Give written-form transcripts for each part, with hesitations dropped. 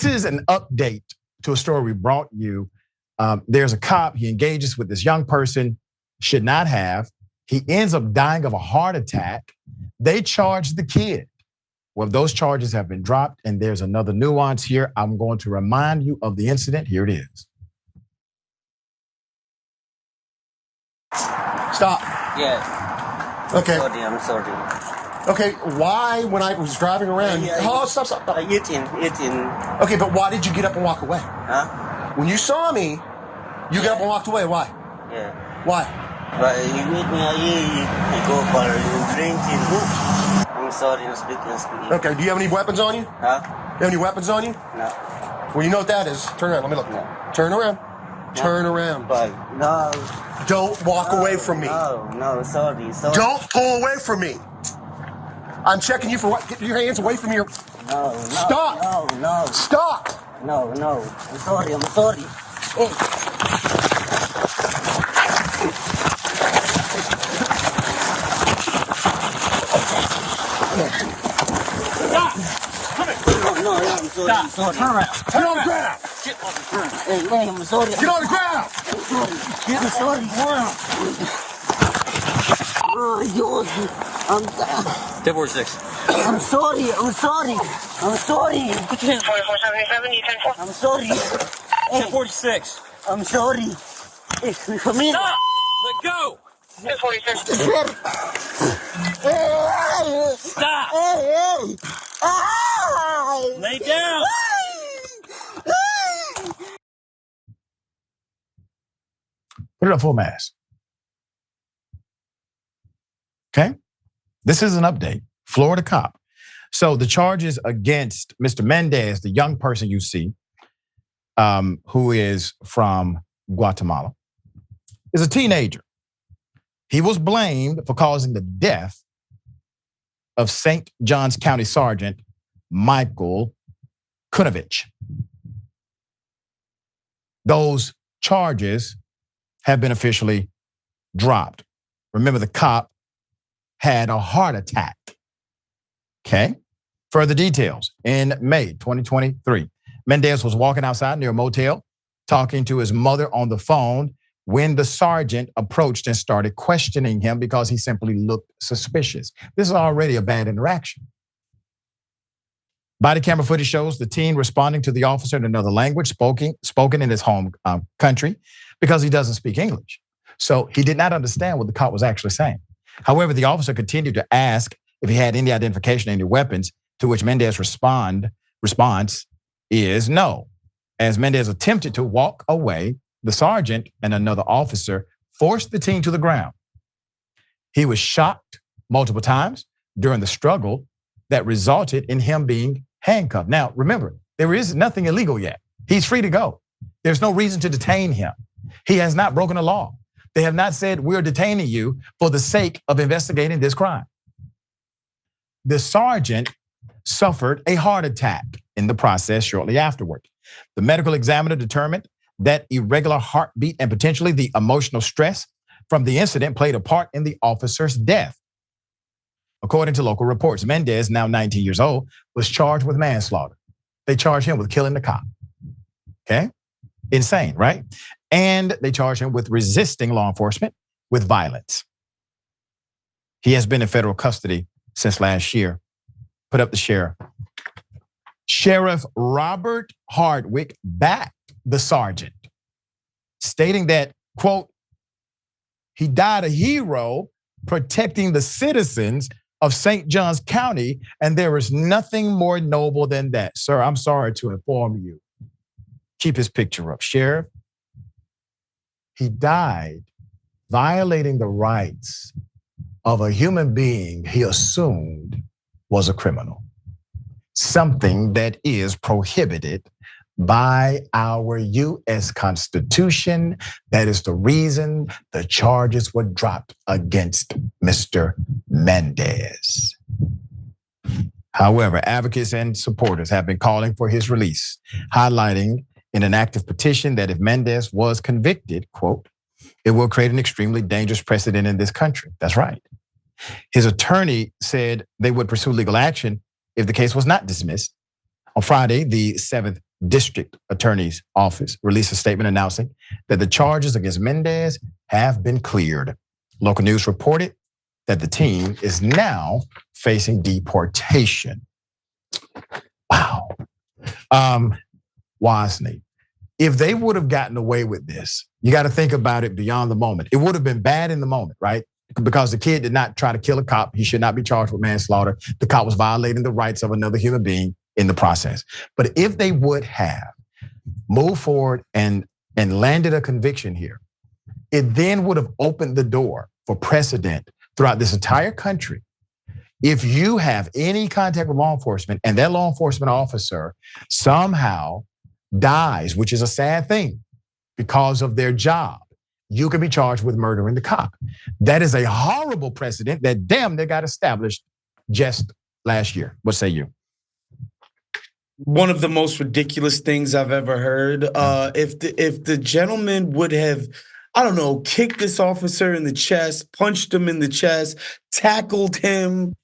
This is an update to a story we brought you. There's a cop, he engages with this young person, should not have. He ends up dying of a heart attack. They charge the kid. Well, those charges have been dropped, and there's another nuance here. I'm going to remind you of the incident. Here it is. Stop. Yeah. Okay. I'm sorry. Okay, why, when I was driving around, stop. Eating. Okay, but why did you get up and walk away? Huh? When you saw me, you got up and walked away. Why? Yeah. Why? But you meet me, I go for drinking. I'm sorry, I'm speaking. Okay, do you have any weapons on you? Huh? Do you have any weapons on you? No. Well, you know what that is. Turn around, let me look. No. Turn around. No. Turn around. But no. Don't walk away from me. No, sorry. Don't pull away from me. I'm checking you for what? Get your hands away from your... No. Stop. No. Stop. No. I'm sorry. Hey. No, I'm sorry. Stop. I'm sorry. Turn around. Get on the ground. Get on the ground. Hey, man, I'm sorry. Get on the ground. I'm sorry. Oh, Dios. I'm 1046. I'm sorry. I'm sorry. Put your hands. 4477, you 10-4. I'm sorry. 1046. I'm sorry. Hey, for me. Stop! Let go! 1046. Stop! Hey. Lay down! Put it up full mass. Okay? This is an update. Florida cop. So the charges against Mr. Mendez, the young person you see, who is from Guatemala, is a teenager. He was blamed for causing the death of St. Johns County Sergeant Michael Kunovich. Those charges have been officially dropped. Remember, the cop had a heart attack. Okay? Further details. In May 2023, Mendez was walking outside near a motel, talking to his mother on the phone when the sergeant approached and started questioning him because he simply looked suspicious. This is already a bad interaction. Body camera footage shows the teen responding to the officer in another language spoken in his home country because he doesn't speak English. So he did not understand what the cop was actually saying. However, the officer continued to ask if he had any identification, any weapons, to which Mendez's response is no. As Mendez attempted to walk away, the sergeant and another officer forced the teen to the ground. He was shocked multiple times during the struggle that resulted in him being handcuffed. Now, remember, there is nothing illegal yet. He's free to go. There's no reason to detain him. He has not broken the law. They have not said we're detaining you for the sake of investigating this crime. The sergeant suffered a heart attack in the process shortly afterward. The medical examiner determined that irregular heartbeat and potentially the emotional stress from the incident played a part in the officer's death. According to local reports, Mendez, now 19 years old, was charged with manslaughter. They charged him with killing the cop. Okay? Insane, right? And they charged him with resisting law enforcement with violence. He has been in federal custody since last year. Put up the sheriff. Sheriff Robert Hardwick backed the sergeant, stating that, quote, he died a hero protecting the citizens of St. Johns County, and there is nothing more noble than that. Sir, I'm sorry to inform you. Keep his picture up. Sheriff, he died violating the rights of a human being he assumed was a criminal. Something that is prohibited by our U.S. Constitution. That is the reason the charges were dropped against Mr. Mendez. However, advocates and supporters have been calling for his release, highlighting in an active petition that if Mendez was convicted, quote, it will create an extremely dangerous precedent in this country. That's right. His attorney said they would pursue legal action if the case was not dismissed. On Friday, the 7th District Attorney's Office released a statement announcing that the charges against Mendez have been cleared. Local news reported that the teen is now facing deportation. Wow. Wosny, if they would have gotten away with this, you got to think about it beyond the moment. It would have been bad in the moment, right? Because the kid did not try to kill a cop. He should not be charged with manslaughter. The cop was violating the rights of another human being in the process. But if they would have moved forward and landed a conviction here, it then would have opened the door for precedent throughout this entire country. If you have any contact with law enforcement and that law enforcement officer somehow dies, which is a sad thing because of their job, you can be charged with murdering the cop. That is a horrible precedent that damn near got established just last year. What say you? One of the most ridiculous things I've ever heard. If the gentleman would have, I don't know, kicked this officer in the chest, punched him in the chest, tackled him,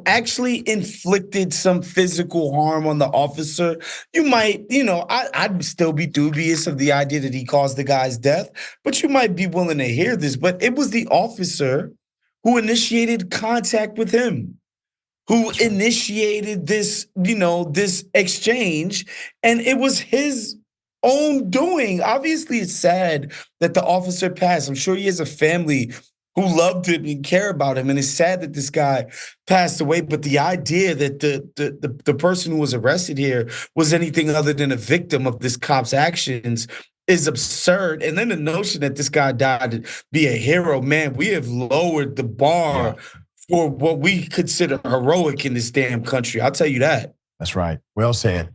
actually inflicted some physical harm on the officer, you might, I'd still be dubious of the idea that he caused the guy's death, but you might be willing to hear this. But it was the officer who initiated contact with him, who initiated this, this exchange, and it was his own doing. Obviously, it's sad that the officer passed. I'm sure he has a family who loved him and care about him, and it's sad that this guy passed away. But the idea that the person who was arrested here was anything other than a victim of this cop's actions is absurd. And then the notion that this guy died to be a hero, man, we have lowered the bar for what we consider heroic in this damn country. I'll tell you that. That's right. Well said.